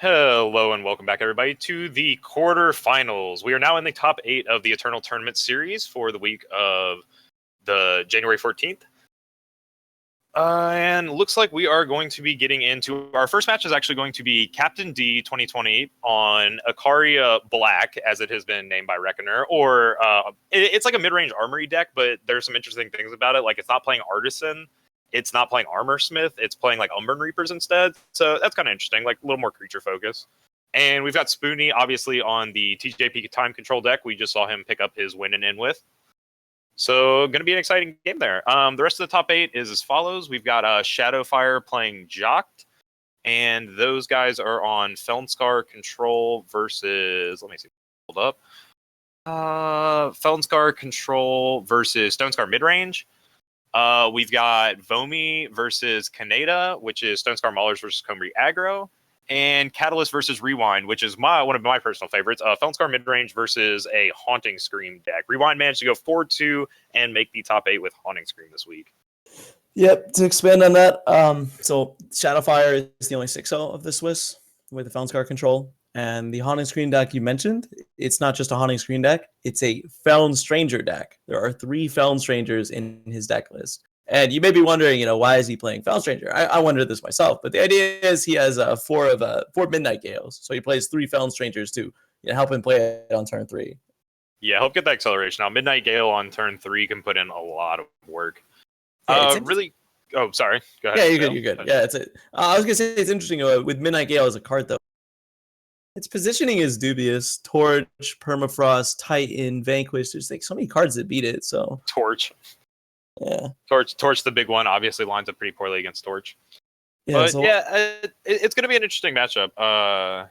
Hello and welcome back, everybody, to the quarterfinals. We are now in the top 8 of the Eternal Tournament series for the week of the January 14th. And looks like we are going to be getting into our first match is actually going to be Captain D 2020 on Akaria Black, as it has been named by Reckoner, or it's like a mid-range armory deck, but there's some interesting things about it. Like, it's not playing Artisan, it's not playing Armor Smith, it's playing like Umbran Reapers instead. So that's kind of interesting, like a little more creature focus. And we've got Spoony, obviously, on the TJP time control deck. We just saw him pick up his win and in with. So going to be an exciting game there. The rest of the top 8 is as follows. We've got Shadowfire playing Jocked, and those guys are on Felnscar control versus, let me see, hold up. Felnscar control versus Stonescar midrange. We've got Vomi versus Kaneda, which is Stonescar Maulers versus Combri aggro, and Catalyst versus Rewind, which is one of my personal favorites. Felnscar midrange versus a Haunting Scream deck. Rewind managed to go 4-2 and make the top 8 with Haunting Scream this week. Yep, to expand on that, so Shadowfire is the only 6-0 of the Swiss with the Felnscar control. And the Haunting Screen deck you mentioned, it's not just a Haunting Screen deck, it's a Feln Stranger deck. There are 3 Feln Strangers in his deck list. And you may be wondering, why is he playing Feln Stranger? I wondered this myself, but the idea is he has 4 Midnight Gales. So he plays 3 Feln Strangers to help him play it on turn 3. Yeah, help get that acceleration. Now, Midnight Gale on turn 3 can put in a lot of work. Really? Oh, sorry. Go ahead. Yeah, you're good. Yeah, that's it. I was gonna say it's interesting with Midnight Gale as a card though. Its positioning is dubious. Torch, Permafrost, Titan, Vanquish. There's like so many cards that beat it. So Torch. Yeah. Torch, the big one, obviously lines up pretty poorly against Torch. Yeah, but it's going to be an interesting matchup.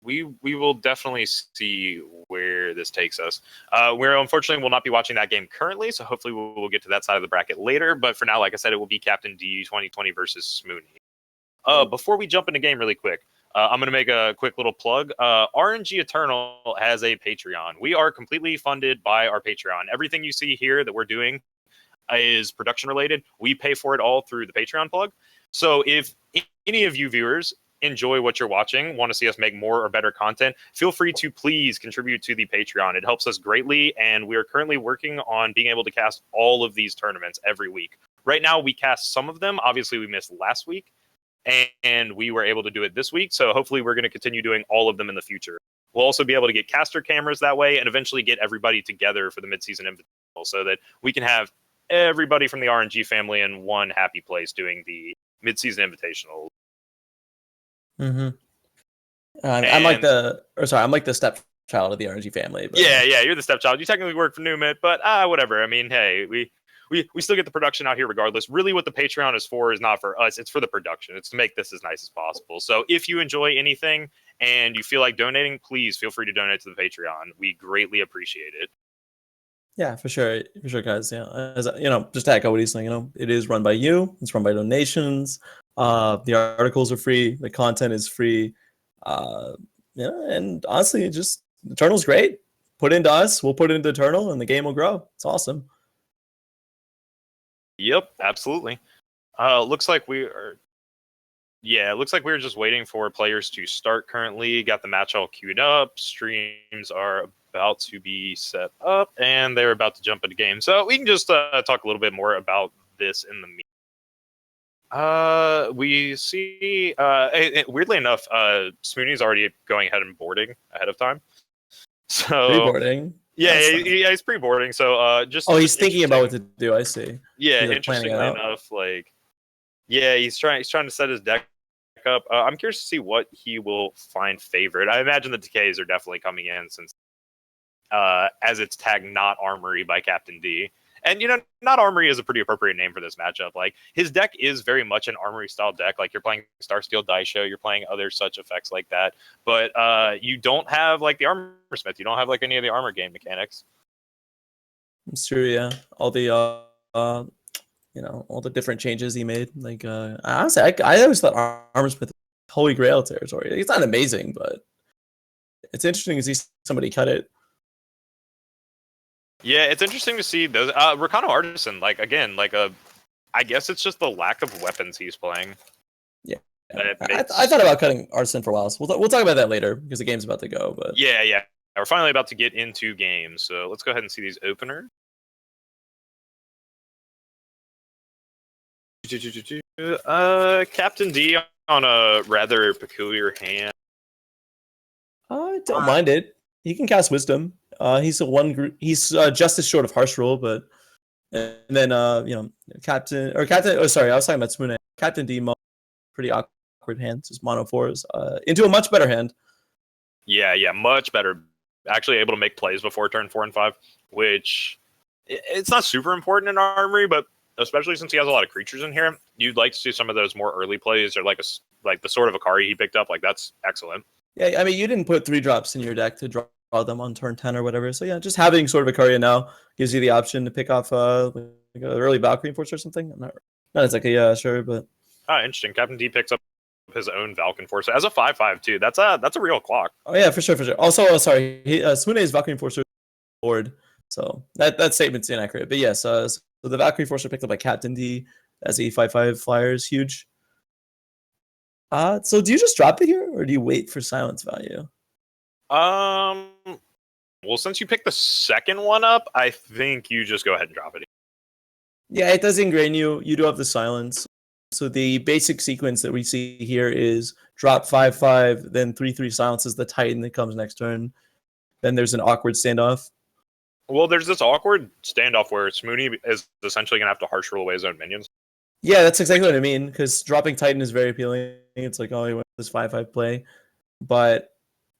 We will definitely see where this takes us. We're unfortunately will not be watching that game currently, so hopefully we'll get to that side of the bracket later. But for now, like I said, it will be Captain D 2020 versus Smoony. Before we jump into game really quick, I'm going to make a quick little plug. aReNGee Eternal has a Patreon. We are completely funded by our Patreon. Everything you see here that we're doing is production related. We pay for it all through the Patreon plug. So if any of you viewers enjoy what you're watching, want to see us make more or better content, feel free to please contribute to the Patreon. It helps us greatly, and we are currently working on being able to cast all of these tournaments every week. Right now, we cast some of them. Obviously, we missed last week, and we were able to do it this week, so hopefully we're going to continue doing all of them in the future. We'll also be able to get caster cameras that way, and eventually get everybody together for the mid-season invitational, so that we can have everybody from the aReNGee family in one happy place doing the mid-season invitational. Mm-hmm. I'm like the stepchild of the aReNGee family. But... Yeah, you're the stepchild. You technically work for Newmit, but whatever. I mean, hey, we still get the production out here regardless. Really, what the Patreon is for is not for us. It's for the production. It's to make this as nice as possible. So if you enjoy anything and you feel like donating, please feel free to donate to the Patreon. We greatly appreciate it. Yeah, for sure, guys. Yeah, as just to echo what he's saying, it is run by you. It's run by donations. The articles are free. The content is free. And honestly, just Eternal's great. Put into us, we'll put it into Eternal, and the game will grow. It's awesome. Yep, absolutely. Looks like we are. Yeah, it looks like we're just waiting for players to start currently. Got the match all queued up. Streams are about to be set up, and they're about to jump into game. So we can just talk a little bit more about this in the meantime. We see, weirdly enough, Smoony's already going ahead and boarding ahead of time. So pre-boarding. Yeah, he's pre-boarding. So he's thinking about what to do. I see. Yeah, interestingly enough, he's trying to set his deck up. I'm curious to see what he will find favorite. I imagine the decays are definitely coming in since as it's tagged not Armory by Captain D. And not Armory is a pretty appropriate name for this matchup. Like, his deck is very much an Armory style deck. Like, you're playing Starsteel Daisho, you're playing other such effects like that. But you don't have like the Armor Smith. You don't have like any of the armor game mechanics. It's true, yeah. All the all the different changes he made. Like, honestly, I always thought Armor Smith was Holy Grail territory. It's not amazing, but it's interesting to see somebody cut it. Yeah, it's interesting to see those. Rakano Artisan, I guess it's just the lack of weapons he's playing. Yeah, I thought about cutting Arson for a while. So we'll talk about that later because the game's about to go. But yeah. We're finally about to get into games, so let's go ahead and see these openers. Captain D on a rather peculiar hand. I don't mind it. He can cast Wisdom. He's He's just as short of Harsh Rule, but and then Captain. Oh, sorry, I was talking about Smune. Captain D, pretty awkward hands. His mono fours into a much better hand. Yeah, much better. Actually able to make plays before turn 4 and 5, which it's not super important in Armory, but especially since he has a lot of creatures in here, you'd like to see some of those more early plays or like the sort of Akari he picked up. Like that's excellent. Yeah, I mean you didn't put 3-drops in your deck to draw them on turn 10 or whatever. So yeah, just having sort of Akari now gives you the option to pick off like an early Valkyrie Force or something. I'm not exactly sure, but interesting. Captain D picks up his own Valken Force as a 5/5 too. That's a real clock. Oh yeah, for sure. Also, sorry, Smune's Valkyrie Forcer board, so that statement's inaccurate. But yes, so the Valkyrie Forcer picked up by Captain D as a 5/5 flyer is huge. So do you just drop it here, or do you wait for silence value? Well, since you picked the second one up, I think you just go ahead and drop it. Yeah, it does ingrain you. You do have the silence. So the basic sequence that we see here is drop 5/5, then 3/3 silences the Titan that comes next turn. Then there's an awkward standoff. Well, there's this awkward standoff where Smoonie is essentially going to have to harsh rule away his own minions. Yeah, that's exactly what I mean, because dropping Titan is very appealing. It's like, oh, you want this 5/5 play. But,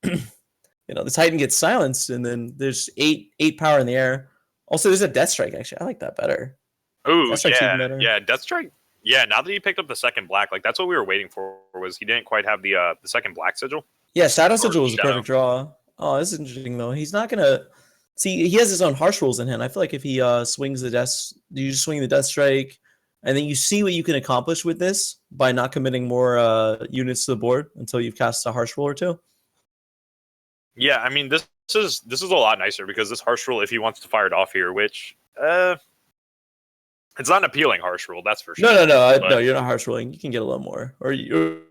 the Titan gets silenced, and then there's 8 power in the air. Also, there's a Death Strike, actually. I like that better. Ooh, yeah, Death Strike. Yeah, now that he picked up the second black, like that's what we were waiting for. Was he didn't quite have the second black sigil? Yeah, Shadow Sigil was a perfect draw. Oh, this is interesting though. He's not gonna see. He has his own harsh rules in hand. I feel like if he swings the death, you just swing the Death Strike, and then you see what you can accomplish with this by not committing more units to the board until you've cast a harsh rule or two. Yeah, I mean this is a lot nicer because this harsh rule, if he wants to fire it off here, which it's not an appealing harsh rule, that's for sure. No, you're not harsh ruling. You can get a little more, or at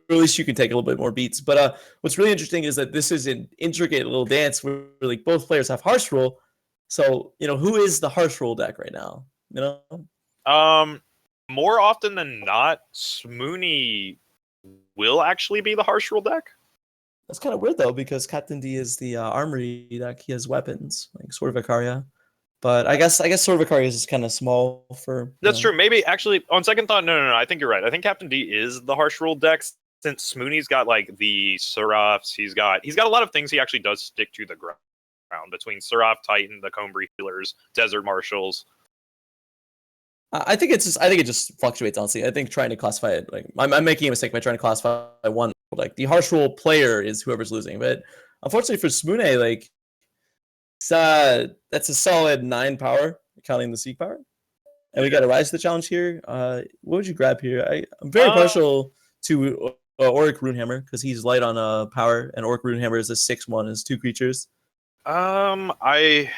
least you can take a little bit more beats. But what's really interesting is that this is an intricate little dance where like both players have harsh rule. So who is the harsh rule deck right now? More often than not, Smoonie will actually be the harsh rule deck. That's kind of weird though, because Captain D is the Armory deck. He has weapons like Sword of Ikaria. But I guess Sword of Ikaria is just kind of small for. That's true. Maybe actually, on second thought, no. I think you're right. I think Captain D is the harsh rule deck since Smoonie's got like the Seraphs. He's got a lot of things. He actually does stick to the ground between Seraph, Titan, the Combree Healers, Desert Marshals. I think it just fluctuates. Honestly, I think trying to classify it like I'm making a mistake by trying to classify one like the harsh rule player is whoever's losing. But unfortunately for Smune, like. That's a solid 9 power, counting the Seek power. And we got to rise to the challenge here. What would you grab here? I'm very partial to Auric Runehammer because he's light on power, and Auric Runehammer is a 6/1, is 2 creatures. Auric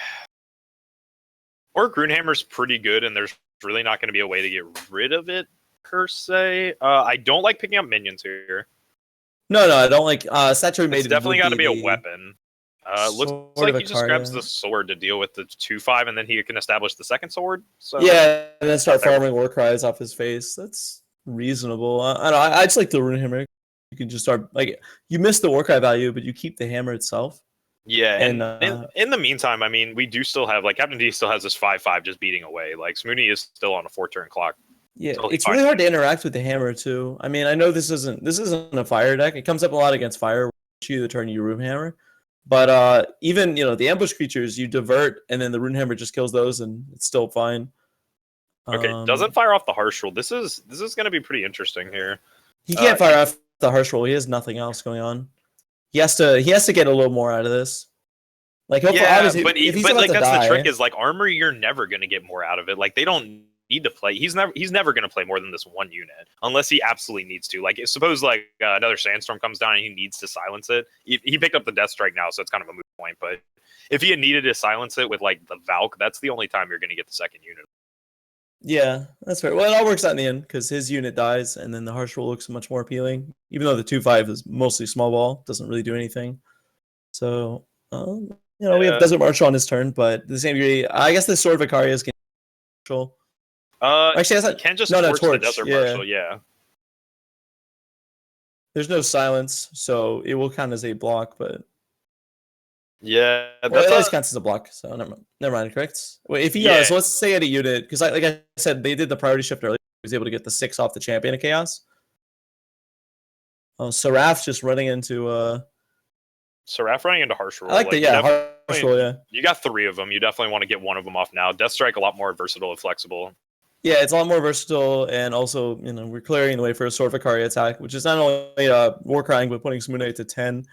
Runehammer's pretty good, and there's really not going to be a way to get rid of it per se. I don't like picking up minions here. No, I don't like Saturated Maiden. It's definitely got to be a weapon. Looks like he just grabs the sword to deal with the 2/5, and then he can establish the second sword. So yeah, and then start farming war cries off his face. That's reasonable. I don't know. I just like the Runehammer. You can just start like you miss the war cry value, but you keep the hammer itself. Yeah, and in the meantime, I mean, we do still have like Captain D still has this 5/5 just beating away. Like Smoonie is still on a 4-turn clock. Yeah, it's really hard to interact with the hammer too. I mean, I know this isn't a fire deck. It comes up a lot against fire. You the turn you Runehammer. But even the ambush creatures, you divert, and then the Runehammer just kills those, and it's still fine. Okay, doesn't fire off the harsh rule. This is going to be pretty interesting here. He can't fire off the harsh rule. He has nothing else going on. He has to get a little more out of this. Like, obviously, but that's the trick. Is like Armory, you're never going to get more out of it. Like they don't need to play. He's never going to play more than this one unit unless he absolutely needs to. Like suppose like another sandstorm comes down and he needs to silence it. He picked up the Death Strike now, so it's kind of a moot point. But if he had needed to silence it with like the Valk, that's the only time you're going to get the second unit. Yeah, that's fair. Well, it all works out in the end because his unit dies, and then the harsh rule looks much more appealing. Even though the 2/5 is mostly small ball, doesn't really do anything. So, we have Yeah. Desert Marshal on his turn, but to the same degree, I guess the Sword of Icarius can control. Actually, that's You not. can just No, torch the torch. Desert Yeah, Marshal. Yeah. there's no silence, so it will count as a block, but Yeah, well, that's it a always counts as a block. So never mind. Correct. Wait, if he yeah. so let's say at a unit because like I said, they did the priority shift earlier. He was able to get the 6 off the champion of chaos. Oh, Seraph just running into Seraph running into harsh I rule. like the Like harsh rule, yeah. you got 3 of them. You definitely want to get one of them off now. Death Strike a lot more versatile and flexible. Yeah, it's a lot more versatile, and also we're clearing the way for a Sword of Ikaria attack, which is not only war crying but putting Smune to 10.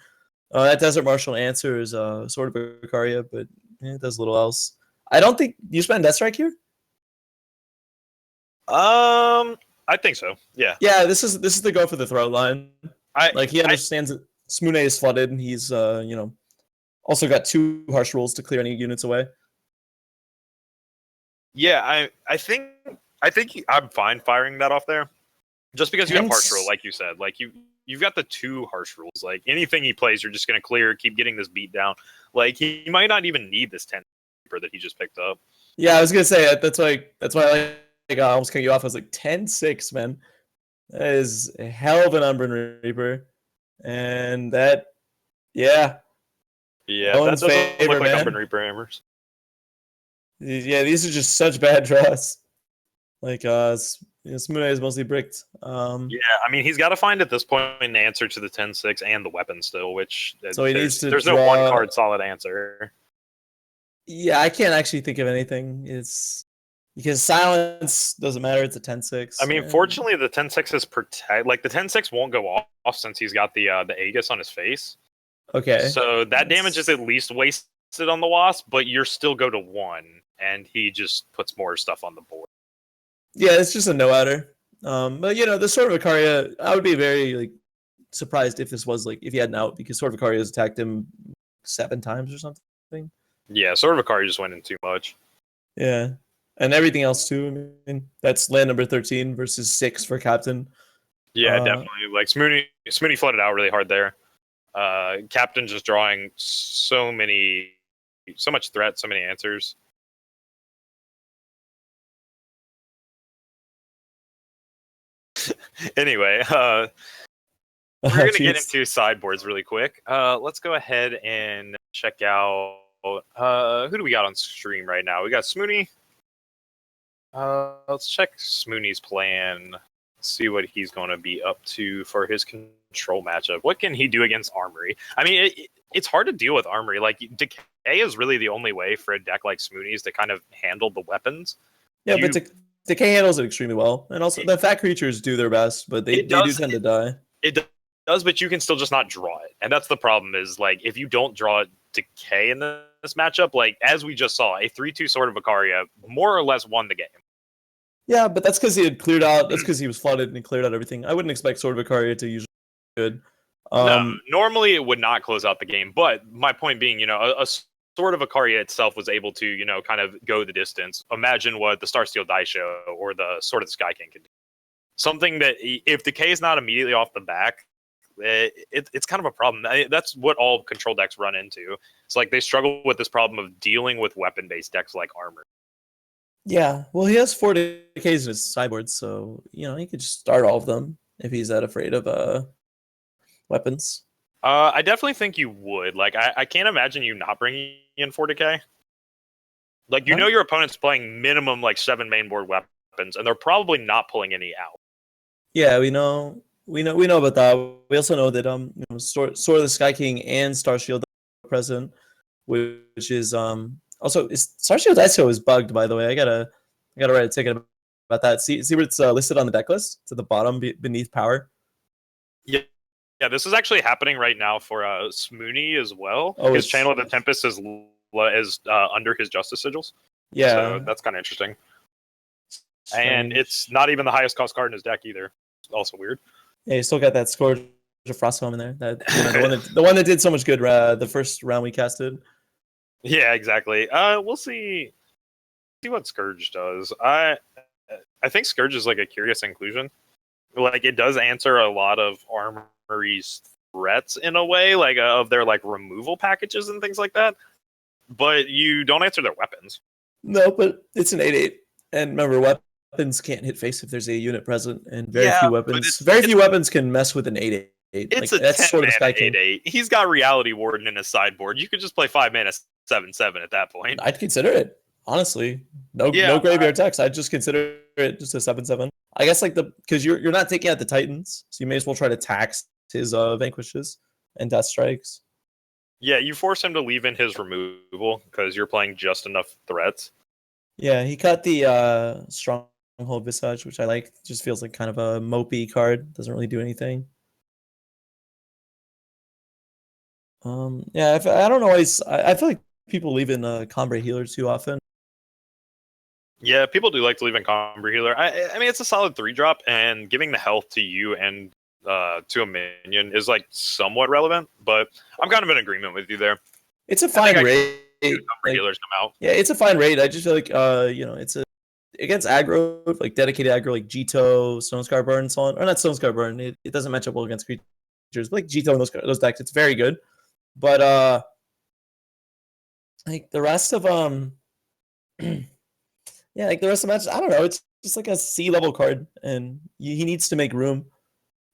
That Desert Marshal answers Sword of Ikaria, but it does little else. I don't think you spend Death Strike here. I think so. Yeah. Yeah, this is the go for the throat line. I Like he understands that Smune is flooded, and he's also got 2 harsh rules to clear any units away. Yeah, I think I'm fine firing that off there. Just because you have harsh rule, like you said. Like you've got the 2 harsh rules. Like anything he plays, you're just gonna clear, keep getting this beat down. Like he might not even need this 10 that he just picked up. Yeah, I was gonna say that's why I almost cut you off. I was like 10-6, man. That is a hell of an Unburn Reaper. And that, yeah. Yeah, that doesn't favor, look like man. Unburn Reaper hammers. Yeah, these are just such bad draws. Like, Smune is mostly bricked. Yeah, I mean, he's got to find at this point an answer to the 10-6 and the weapon still, which so he needs to there's draw... no one card solid answer. Yeah, I can't actually think of anything. It's because silence doesn't matter. It's a 10-6. I mean, fortunately, the 10-6 is protect. Like the 10-6 won't go off since he's got the Aegis on his face. Okay. So that damage is at least wasted on the Wasp, but you're still go to 1, and he just puts more stuff on the board. Yeah, it's just a no-outer. But the Sword of Ikaria, I would be very surprised if this was if he had an out, because Sword of Ikaria has attacked him 7 times or something. Yeah, Sword of Ikaria just went in too much. Yeah, and everything else too. I mean, that's land number 13 versus 6 for Captain. Yeah, definitely. Like Smooney flooded out really hard there. Captain just drawing so much threat, so many answers. Anyway, we're going to get into sideboards really quick. Let's go ahead and check out who do we got on stream right now? We got Smooney. Let's check Smooney's plan. See what he's going to be up to for his control matchup. What can he do against Armory? I mean, it's hard to deal with Armory. Like, Decay is really the only way for a deck like Smooney's to kind of handle the weapons. Yeah, but Decay handles it extremely well. And also, the fat creatures do their best, but they do tend to die. It does, but you can still just not draw it. And that's the problem is, if you don't draw Decay in this matchup, as we just saw, a 3-2 Sword of Ikaria more or less won the game. Yeah, but that's because he had cleared out. That's because he was flooded and he cleared out everything. I wouldn't expect Sword of Ikaria to usually be good. No, normally it would not close out the game. But my point being, a Sword of Ikaria itself was able to, kind of go the distance. Imagine what the Starsteel Daisho or the Sword of the Sky King can do. Something that, if Decay is not immediately off the back, it's kind of a problem. That's what all control decks run into. It's they struggle with this problem of dealing with weapon-based decks like Armor. Yeah, well, he has 4 Decays in his sideboard, so he could just start all of them if he's that afraid of weapons. I definitely think you would. I can't imagine you not bringing in 4 Decay. Your opponent's playing minimum 7 mainboard weapons, and they're probably not pulling any out. Yeah, we know about that. We also know that Sword of the Sky King and Starshield are present, which is also Starshield Daisho is bugged, by the way. I gotta write a ticket about that. See where it's listed on the deck list to the bottom beneath power. Yeah, this is actually happening right now for Smooney as well. Oh, his Channel of the Tempest is under his Justice Sigils. Yeah, so that's kind of interesting. Strange. And it's not even the highest cost card in his deck either. It's also weird. Yeah, you still got that Scourge of Frosthelm in there. That the one that did so much good the first round we casted. Yeah, exactly. We'll see what Scourge does. I I think Scourge is like a curious inclusion. Like it does answer a lot of Armory's threats in a way, like of their like removal packages and things like that. But you don't answer their weapons. No, but it's an 8/8, and remember, weapons can't hit face if there's a unit present, and very Yeah, few but weapons. Very few weapons can mess with an 8/8. It's Like a that's 10 sort of mana Sky King. 8/8. He's got Reality Warden in his sideboard. You could just play 5 mana 7/7 at that point. I'd consider it honestly. No, Yeah, no graveyard text. I'd just consider it just a 7/7. I guess like because you're not taking out the Titans, so you may as well try to tax his vanquishes and death strikes. yeah, you force him to leave in his removal because you're playing just enough threats. Yeah, he cut the Stronghold Visage, which I like. Just feels like kind of a mopey card. Doesn't really do anything. Yeah, I don't know why I feel like people leave in Combre Healer too often. Yeah, people do like to leave in Comber Healer. I mean, it's a solid 3-drop, and giving the health to you and to a minion is like somewhat relevant, but I'm kind of in agreement with you there. It's a fine raid. Comber Healers come out. Yeah, it's a fine raid. I just feel like it's a against aggro, like dedicated aggro, like Jito, Stonescar Burn, and so on. Or not Stonescar Burn. It doesn't match up well against creatures, but like Jito and those decks, it's very good. But like the rest of yeah, like the rest of the match, I don't know. It's just like a C level card, and he needs to make room.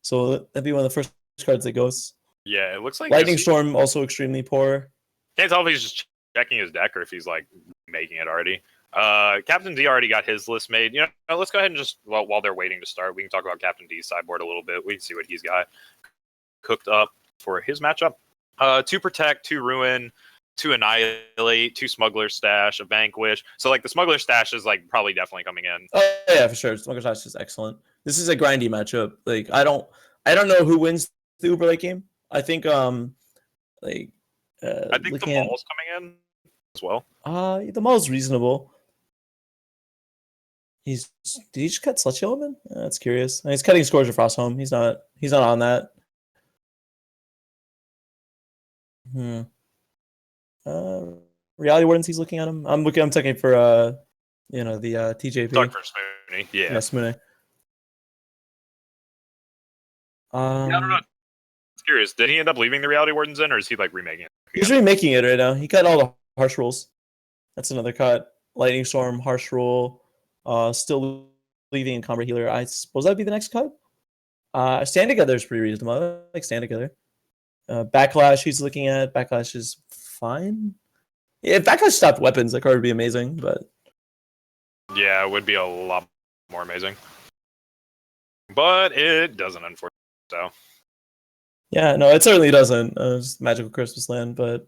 So that'd be one of the first cards that goes. Yeah, it looks like Lightning Storm also extremely poor. Can't tell if he's just checking his deck or if he's like making it already. Captain D already got his list made. You know, let's go ahead and just while they're waiting to start, we can talk about Captain D's sideboard a little bit. We can see what he's got cooked up for his matchup. 2 Protect, 2 Ruin, 2 Annihilate, 2 Smuggler Stash, a Vanquish. So like the Smuggler Stash is like probably definitely coming in. Oh yeah, for sure. Smuggler Stash is excellent. This is a grindy matchup. Like I don't know who wins the Uber late game. I think like I think the Maul's coming in as well. The Maul's reasonable. Did he just cut Sludge Element? That's curious. He's cutting Scourge of Frostholm. He's not on that. Reality Wardens, he's looking at him. I'm checking for the TJP. Talk for Spoony. Yeah. Spoony. Yeah, I don't know. It's curious. Did he end up leaving the Reality Wardens in, or is he like remaking it? He's remaking it right now. He cut all the harsh rules. That's another cut. Lightning Storm, harsh rule. Still leaving in Combat Healer. I suppose that'd be the next cut. Stand Together is pretty reasonable. I like Stand Together. Backlash he's looking at. Backlash is fine. Yeah, if Backlash stopped weapons, that card would be amazing, but yeah, it would be a lot more amazing. But it doesn't, unfortunately. So yeah, no, it certainly doesn't. It's Magical Christmas Land, but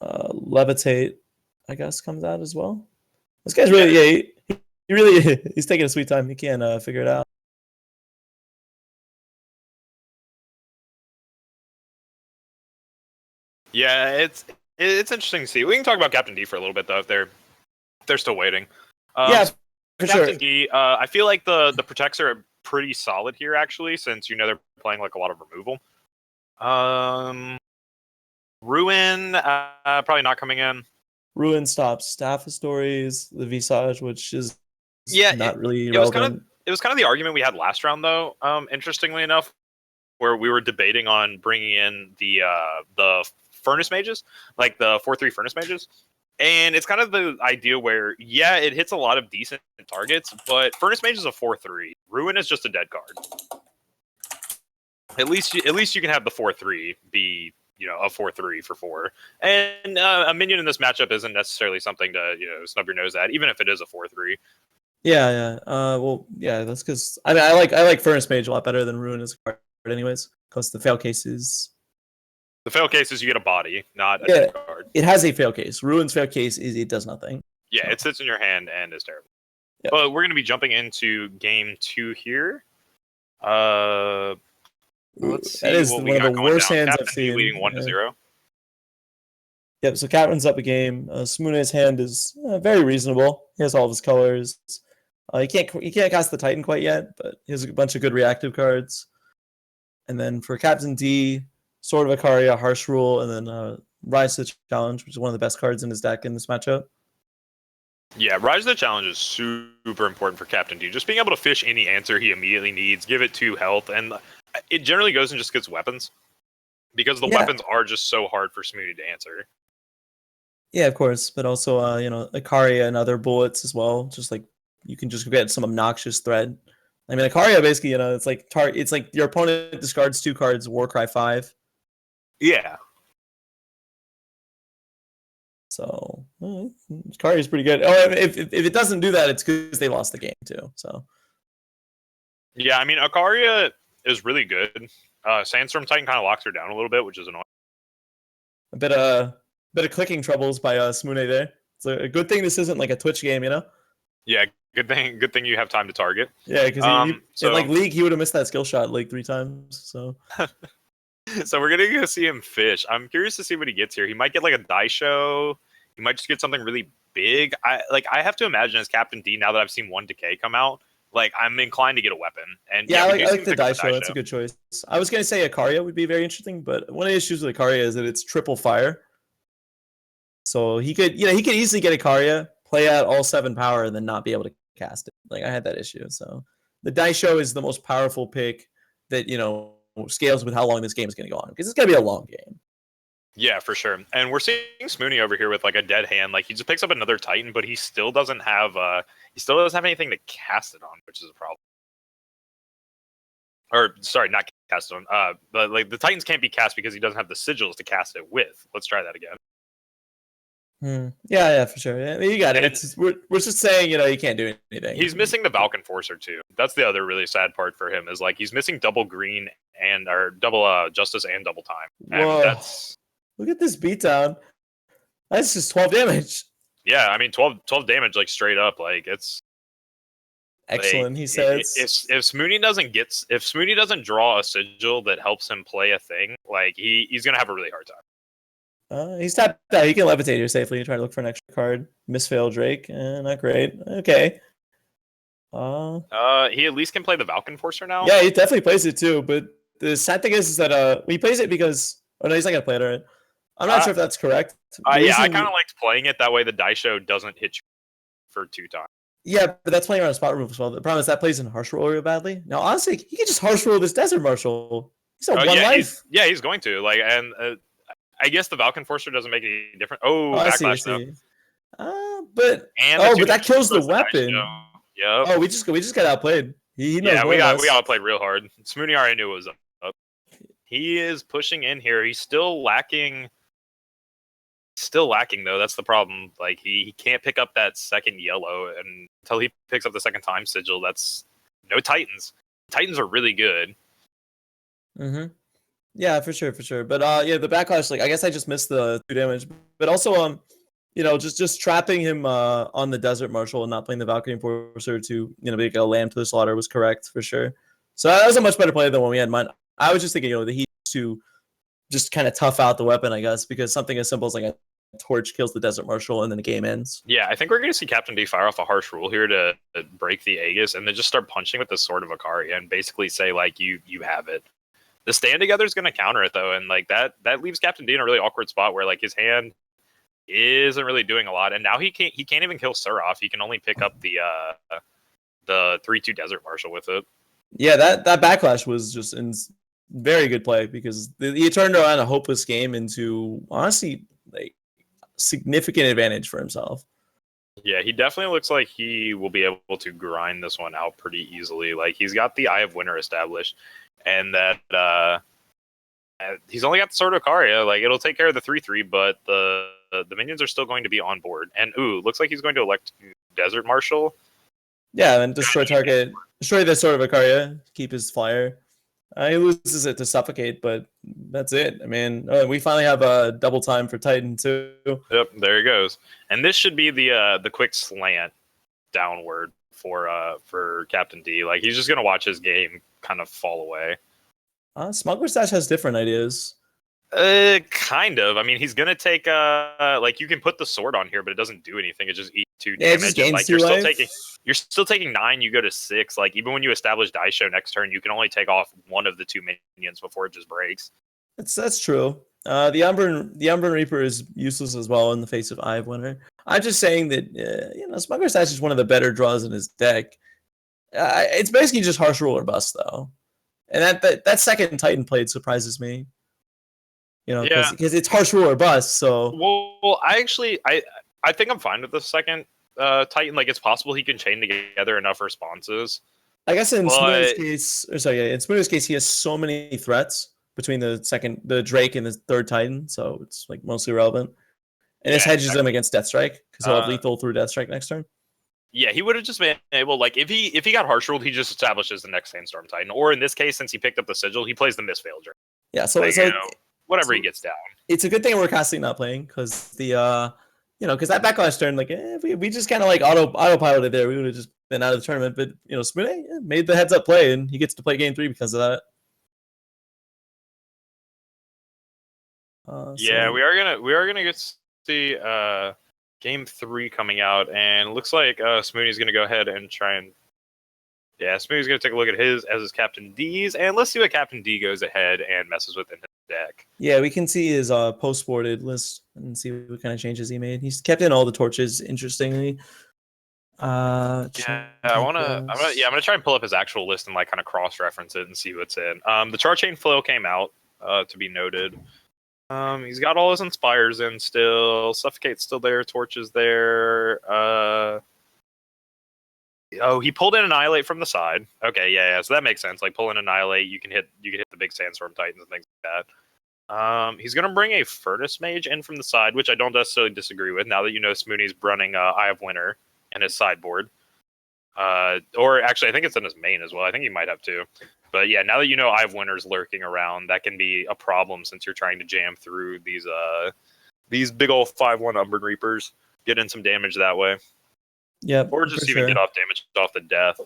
Levitate, I guess, comes out as well. This guy's really, he really, he's taking a sweet time. He can't figure it out. yeah, it's interesting to see. We can talk about Captain D for a little bit though, if they're still waiting. Yeah, for Captain sure. D, I feel like the protects are pretty solid here actually, since they're playing like a lot of removal. Ruin, probably not coming in. Ruin stops Staff of Stories, the Visage, which is not really relevant. It was kind of the argument we had last round though. Interestingly enough, where we were debating on bringing in the Furnace Mages, like the 4/3 Furnace Mages. And it's kind of the idea where, yeah, it hits a lot of decent targets, but Furnace Mage is a 4/3. Ruin is just a dead card. At least you can have the 4/3 be a 4/3 for 4. And a minion in this matchup isn't necessarily something to snub your nose at, even if it is a 4/3. Yeah. Well, yeah, that's because I like Furnace Mage a lot better than Ruin as a card, anyways, because the fail cases. The fail case is you get a body, not a dead card. It has a fail case. Ruin's fail case is it does nothing. Yeah, so. It sits in your hand and is terrible. Yep. But we're going to be jumping into game 2 here. Let's see. That is one of the worst hands I've seen. Leading 1-0. Yep. So Cat runs up a game. Smoone's hand is very reasonable. He has all of his colors. He can't cast the Titan quite yet, but he has a bunch of good reactive cards. And then for Captain D, Sword of Ikaria, Harsh Rule, and then Rise to the Challenge, which is one of the best cards in his deck in this matchup. Yeah, Rise of the Challenge is super important for Captain D. Just being able to fish any answer he immediately needs, give it 2 health, and it generally goes and just gets weapons. Because the weapons are just so hard for Smoothie to answer. Yeah, of course, but also Ikaria and other bullets as well. Just like you can just get some obnoxious threat. I mean, Ikaria basically, it's like your opponent discards 2 cards, Warcry 5. Yeah. So Ikaria is pretty good. Oh, if it doesn't do that, it's because they lost the game too. So yeah, I mean, Ikaria is really good. Sandstorm Titan kind of locks her down a little bit, which is annoying. A bit of clicking troubles by Smune there. It's a good thing this isn't like a Twitch game, Yeah, good thing you have time to target. Yeah, because in like League he would have missed that skill shot like 3 times. So so we're gonna go see him fish. I'm curious to see what he gets here. He might get like a die show. He might just get something really big. I have to imagine as Captain D, now that I've seen 1 Decay come out, like I'm inclined to get a weapon. And yeah, I like the die show. That's a good choice. I was gonna say Ikaria would be very interesting, but one of the issues with Ikaria is that it's triple fire. So he could easily get Ikaria, play out all 7 power, and then not be able to cast it. Like I had that issue. So the die show is the most powerful pick that scales with how long this game is going to go on, because it's going to be a long game. Yeah, for sure. And we're seeing Smooney over here with like a dead hand. Like he just picks up another Titan, but he still doesn't have anything to cast it on, which is a problem. Or sorry, not cast it on. But like the Titans can't be cast because he doesn't have the sigils to cast it with. Let's try that again. Yeah, for sure. Yeah, you got it. We're just saying, you can't do anything. He's missing the Valk Enforcer too. That's the other really sad part for him, is like he's missing double green or double justice and double time. Whoa. And look at this beatdown. That's just 12 damage. Yeah, I mean 12 damage, like straight up. Like it's excellent. Like, he says if Smoonie doesn't draw a sigil that helps him play a thing, like he's gonna have a really hard time. He's tapped out. He can levitate here safely. Try to look for an extra card. Misfail Drake. Not great. Okay. He at least can play the Valk Enforcer now. Yeah, he definitely plays it too. But the sad thing is that he plays it because no, he's not gonna play it. Right? I'm not sure if that's correct. Yeah, I kind of liked playing it that way. The die show doesn't hit you for 2 times. Yeah, but that's playing around spot removal as well. The problem is that plays in harsh roll real badly. Now, honestly, he can just harsh roll this Desert Marshal. He's at 1 life. He's going to I guess the Valk Enforcer doesn't make any difference. Backlash though. But that kills the weapon. Yeah. Oh, we just got outplayed. He knows we outplayed real hard. Smoonie already knew it was up. He is pushing in here. He's still lacking. Though. That's the problem. Like he can't pick up that second yellow, and until he picks up the second time sigil, that's no Titans. Titans are really good. Yeah, for sure. But the backlash, like I guess I just missed the 2 damage, but also just trapping him on the Desert Marshal and not playing the Valkyrie Enforcer to make a lamb to the slaughter was correct for sure. So that was a much better play than when we had mine. I was just thinking, the Heat to just kind of tough out the weapon, I guess, because something as simple as like a torch kills the Desert Marshal and then the game ends. Yeah, I think we're going to see Captain D fire off a harsh rule here to break the Aegis and then just start punching with the Sword of Ikaria and basically say like you have it. The stand together is going to counter it though, and like that leaves Captain D in a really awkward spot where like his hand isn't really doing a lot, and now he can't even kill Suroff. He can only pick up the 3/2 Desert Marshal with it. Yeah, that backlash was just in very good play because he turned around a hopeless game into honestly like significant advantage for himself. Yeah, he definitely looks like he will be able to grind this one out pretty easily. Like he's got the Eye of Winter established, and that he's only got the Sword of Ikaria. Like it'll take care of the 3/3, but the minions are still going to be on board. And looks like he's going to elect Desert Marshal. Yeah, and destroy the Sword of Ikaria, keep his flyer. He loses it to Suffocate, but that's it. I mean, we finally have a double time for Titan too. Yep, there he goes. And this should be the quick slant downward for Captain D. Like he's just gonna watch his game kind of fall away. Smuggler Stash has different ideas. Kind of. I mean, he's gonna take like you can put the sword on here, but it doesn't do anything. It just eats 2 damage. It just like you're still taking 9. You go to 6. Like even when you establish die show next turn, you can only take off one of the 2 minions before it just breaks. That's true. The Umber Reaper is useless as well in the face of Eye of Winter. I'm just saying that Smuggler's Stash is one of the better draws in his deck. It's basically just Harsh Rule or Bust though, and that second Titan played surprises me. Because it's Harsh Rule or Bust. So I think I'm fine with the second Titan. Like it's possible he can chain together enough responses. I guess in Smoothie's case, he has so many threats between the Drake and the third Titan, so it's like mostly relevant. And his hedges him against Deathstrike because he'll have lethal through Deathstrike next turn. Yeah, he would have just been able, like, if he got Harsh Ruled, he just establishes the next Sandstorm Titan. Or in this case, since he picked up the Sigil, he plays the Misfail Drake. Yeah, so whatever he gets down. It's a good thing we're constantly not playing because because that backlash turn, like, we just kind of like autopiloted there. We would have just been out of the tournament. But Smoothie made the heads up play, and he gets to play game 3 because of that. We are gonna get to see game 3 coming out, and looks like Smoothie's gonna go ahead and try and Smoothie's gonna take a look at his Captain D's, and let's see what Captain D goes ahead and messes with in his deck. Yeah, we can see his post-boarded list and see what kind of changes he made. He's kept in all the torches, interestingly. I'm gonna try and pull up his actual list and like kind of cross-reference it and see what's in. The Char Chain Flail came out, to be noted. He's got all his Inspires in still. Suffocate's still there. Torch is there. He pulled in Annihilate from the side. Okay, yeah. So that makes sense. Like pulling Annihilate, you can hit the big Sandstorm Titans and things like that. He's gonna bring a Furnace Mage in from the side, which I don't necessarily disagree with. Now that Smoonie's running Eye of Winter in his sideboard, or actually, I think it's in his main as well. I think he might have two. But yeah, now that Eye of Winter's lurking around, that can be a problem since you're trying to jam through these big old 5/1 Umbran Reapers, get in some damage that way. Yeah, or just even get off damage off the death.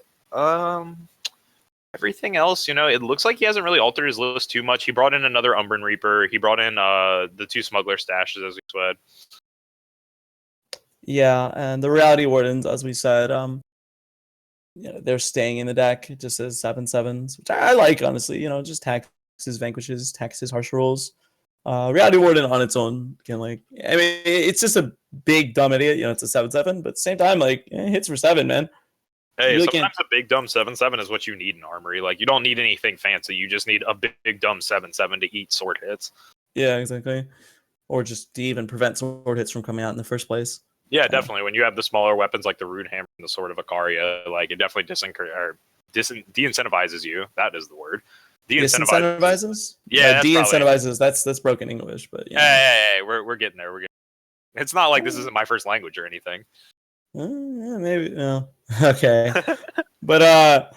Everything else, it looks like he hasn't really altered his list too much. He brought in another Umbran Reaper. He brought in the 2 Smuggler Stashes, as we said. Yeah, and the Reality Wardens, as we said, they're staying in the deck just as 7/7s, which I like, honestly. Just taxes, vanquishes, taxes, harsh rules. Reality Warden on its own can it's just a big dumb idiot. It's a 7/7, but at the same time, it hits for 7, man. Hey, really sometimes a big dumb 7/7 is what you need in Armory. Like you don't need anything fancy. You just need a big dumb 7/7 to eat sword hits. Yeah, exactly. Or just to even prevent sword hits from coming out in the first place. Yeah, definitely. When you have the smaller weapons like the Rune Hammer and the Sword of Ikaria, it definitely de-incentivizes you. That is the word. De-incentivizes? Yeah, de-incentivizes. That's broken English, but yeah. Hey, we're getting there. It's not like this isn't my first language or anything. Yeah, maybe. No. Okay. But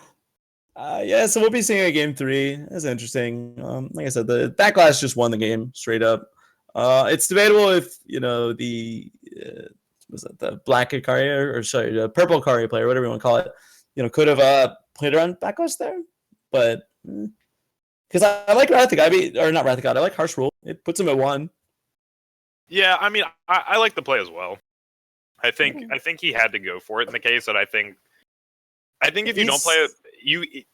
so we'll be seeing a game 3. That's interesting. Like I said, the Backlash just won the game straight up. It's debatable if the black Ikaria, or sorry, the purple Ikaria player, whatever you want to call it, could have played around Backlash there, but because I like Wrath of God, or not Wrath of God, I like Harsh Rule. It puts him at 1. Yeah, I mean, I like the play as well. I think he had to go for it in the case that I think if you don't play it,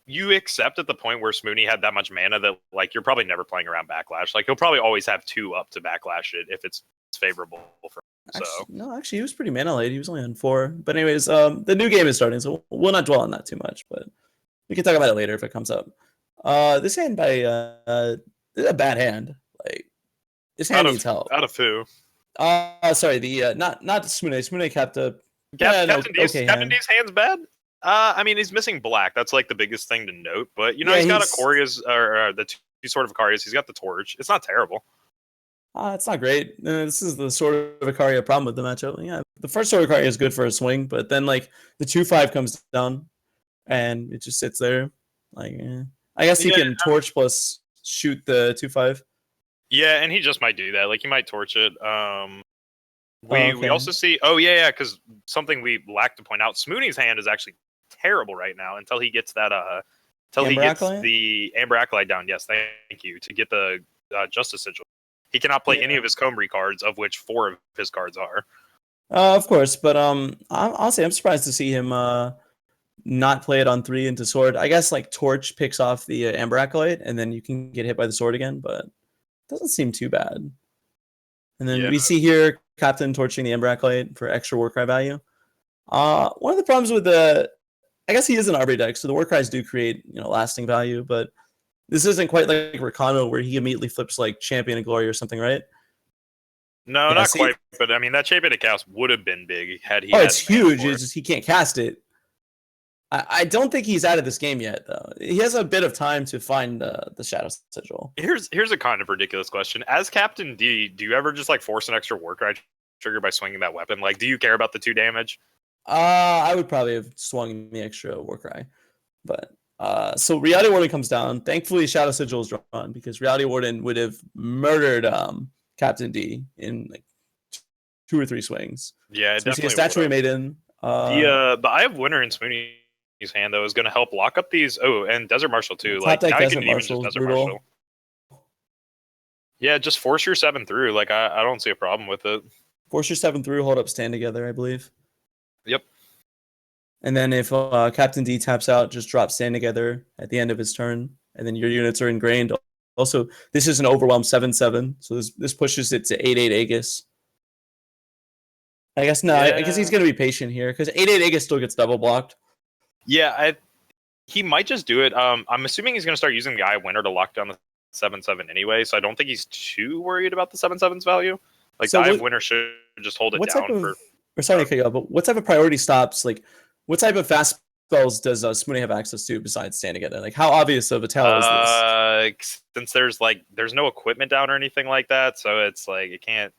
you accept at the point where Smoonie had that much mana that you're probably never playing around Backlash. He'll probably always have 2 up to Backlash it if it's favorable for him. Actually, he was pretty mana late. He was only on 4. But anyways, the new game is starting, so we'll not dwell on that too much. But we can talk about it later if it comes up. This hand this is a bad hand. This hand needs help. Out of who? Sorry, the not Smoonie. Smoonie kept a Captain D's hand's bad. I mean, he's missing black. That's the biggest thing to note. But he's got Icoria's or the 2 sort of Icarias. He's got the torch. It's not terrible. It's not great. This is the sort of Ikaria problem with the matchup. Yeah, the first sort of Ikaria is good for a swing, but then the 2/5 comes down, and it just sits there. I guess he can torch plus shoot the 2/5. Yeah, and he just might do that. He might torch it. We also see. Oh yeah, because something we lack to point out. Smoonie's hand is actually terrible right now until he gets that. He gets the Amber Acolyte down. Yes, thank you to get the Justice Sigil. He cannot play any of his Comrie cards, of which 4 of his cards are. Of course, but honestly, I'm surprised to see him not play it on 3 into sword. I guess Torch picks off the Amber Acolyte, and then you can get hit by the sword again, but it doesn't seem too bad. And then Yeah. we see here Captain torching the Ember Acolyte for extra Warcry value. One of the problems with I guess he is an Arby deck, so the Warcries do create lasting value, but this isn't quite like Rakano where he immediately flips like Champion of Glory or something, right? No, Yeah, not see, quite. But I mean, that Champion of Chaos would have been big had he oh, had it's mana huge. for It's it. just he can't cast it. I don't think he's out of this game yet, though. He has a bit of time to find the Shadow Sigil. Here's a kind of ridiculous question. As Captain D, do you ever just like force an extra Warcry trigger by swinging that weapon? Like, do you care about the 2 damage? I would probably have swung the extra Warcry. But so Reality Warden comes down. Thankfully, Shadow Sigil is drawn because Reality Warden would have murdered Captain D in like 2 or 3 swings. Yeah, it So we see a definitely Statuary would. Maiden. The Eye of Winter in Smoonie's hand though is going to help lock up these. Oh, and Desert Marshal too. Top Like deck now you Desert can even just Marshal, Desert brutal. Marshal. Yeah, just force your 7 through. Like I don't see a problem with it. Force your 7 through, hold up, stand together, I believe. Yep. And then if Captain D taps out, just drop stand together at the end of his turn, and then your units are ingrained. Also, this is an overwhelm 7/7, so this pushes it to 8/8 Aegis. I guess no, I guess he's gonna be patient here because 8/8 Aegis still gets double blocked. Yeah, he might just do it. I'm assuming he's going to start using the Eye of Winter to lock down the 7/7 anyway, so I don't think he's too worried about the 7/7's value. Like So the Eye of Winter should just hold it what down type of? for. Or sorry to cut you off, but what type of priority stops? Like, what type of fast spells does Spoonie have access to besides stand together? Like, how obvious of a tell is this? Since there's no equipment down or anything like that, so it's like it can't.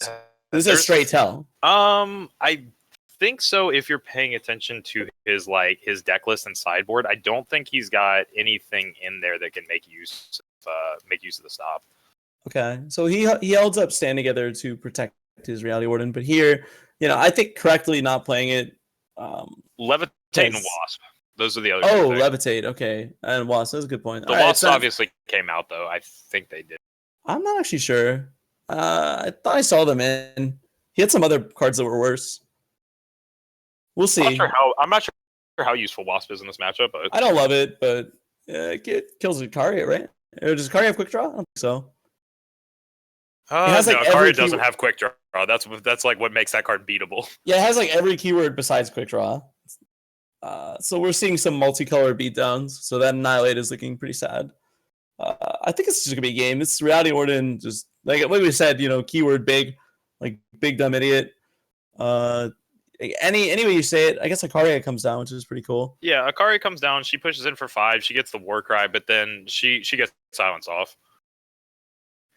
This is a straight tell. I think so. If you're paying attention to his deck list and sideboard, I don't think he's got anything in there that can make use of the stop. Okay, so he holds up stand together to protect his Reality Warden, but here, I think correctly not playing it. Levitate and Wasp. Those are the other. Oh, Levitate. Okay, and Wasp. That's a good point. The Wasp obviously came out though. I think they did. I'm not actually sure. I thought I saw them in. He had some other cards that were worse. We'll see. I'm not sure how useful Wasp is in this matchup, but I don't love it, but it kills Ikaria, right? Or does Ikaria have quick draw? I don't think so. It has like Ikaria doesn't have quick draw. That's like what makes that card beatable. Yeah, it has like every keyword besides quick draw. So we're seeing some multicolor beatdowns. So that Annihilate is looking pretty sad. I think it's just gonna be a game. It's Reality Warden, just like we said, keyword big, like big dumb idiot. Any way you say it, I guess Ikaria comes down, which is pretty cool. Yeah, Ikaria comes down. She pushes in for 5. She gets the Warcry, but then she gets silence off.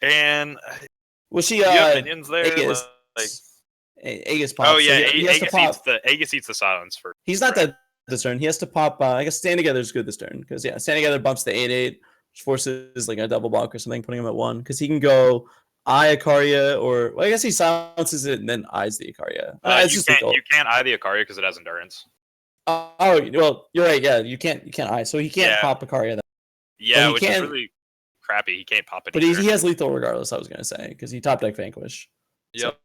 And well, she you have minions there. Aegis, Aegis pops. Oh yeah, so Aegis eats the silence for. He's not dead this turn. He has to pop. I guess stand together is good this turn because stand together bumps the 8/8, which forces like a double block or something, putting him at 1 because he can go eye Ikaria or I guess he silences it and then eyes the Ikaria. You can't eye the Ikaria because it has endurance. Oh well, you're right. Yeah, you can't eye, so he can't pop Ikaria. Then. Yeah, which is really crappy. He can't pop it. But he has lethal regardless. I was gonna say because he top deck Vanquish. Yep.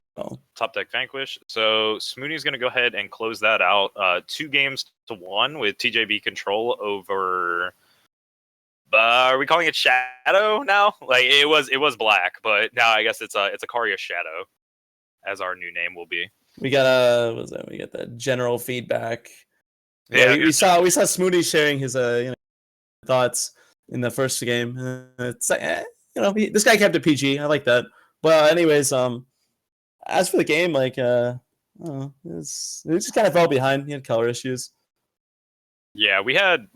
Top deck Vanquish. So Smoonie's going to go ahead and close that out. 2-1 with TJB control over. Are we calling it Shadow now? Like it was Black, but now I guess it's Ikaria Shadow, as our new name will be. We got we got the general feedback. Yeah, we saw Smoonie sharing his thoughts in the first game. It's like, this guy kept it PG. I like that. But anyways, as for the game, like, it just kind of fell behind. He had color issues. Yeah, we had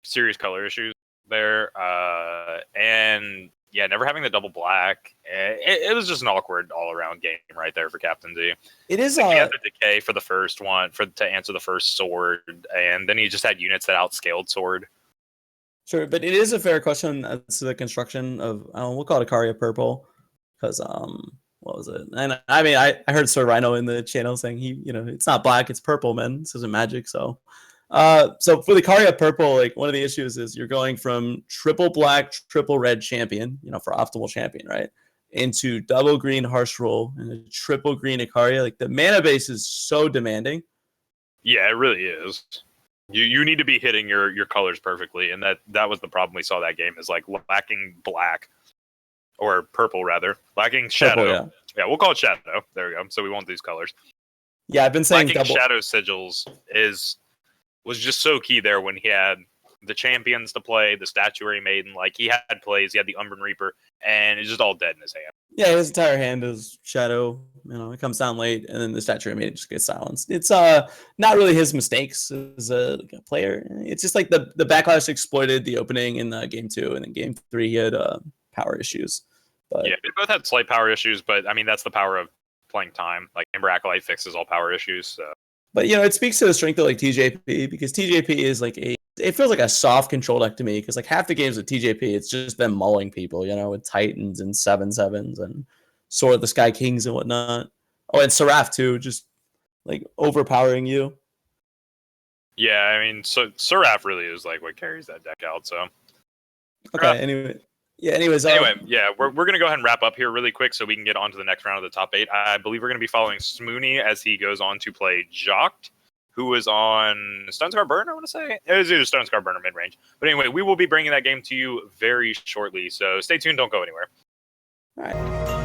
serious color issues there, and yeah, never having the double black. It was just an awkward all around game right there for Captain D. It is. He had the decay for the first one to answer the first sword, and then he just had units that outscaled sword. Sure, but it is a fair question as to the construction of. We'll call it Ikaria purple, because what was it? And I mean, I heard Sir Rhino in the channel saying it's not black, it's purple, man. This isn't Magic, so. So for the Ikaria purple, like one of the issues is you're going from triple black, triple red champion, for optimal champion, right? Into double green harsh roll and a triple green Ikaria. Like the mana base is so demanding. Yeah, it really is. You need to be hitting your colors perfectly, and that was the problem we saw that game is like lacking black. or purple rather. Lacking Shadow. Purple, yeah. Yeah, we'll call it Shadow. There we go. So we won't lose colors. Yeah, I've been saying Lacking double. Shadow sigils was just so key there when he had the champions to play, the Statuary Maiden. Like, he had plays, he had the Umbran Reaper, and it's just all dead in his hand. Yeah, his entire hand is Shadow. You know, it comes down late, and then the Statue made it just gets silenced. It's not really his mistakes as a player. It's just like the backlash exploited the opening in game 2, and then game 3 he had power issues. But yeah, they both had slight power issues, but I mean that's the power of playing time. Like Amber Acolyte fixes all power issues. So. But you know, it speaks to the strength of like TJP, because TJP is like it feels like a soft control deck to me, because like half the games with TJP, it's just them mauling people, you know, with Titans and 7/7s and Sword of the Sky Kings and whatnot. Oh, and Seraph too, just like overpowering you. Yeah, I mean, so Seraph really is like what carries that deck out. So. Okay. Anyway. Yeah. Anyways. Yeah, we're gonna go ahead and wrap up here really quick so we can get on to the next round of the top 8. I believe we're gonna be following Smoony as he goes on to play Jocked, who was on Stonescar Burn, I want to say. It was either Stonescar Burn or mid range. But anyway, we will be bringing that game to you very shortly. So stay tuned. Don't go anywhere. All right.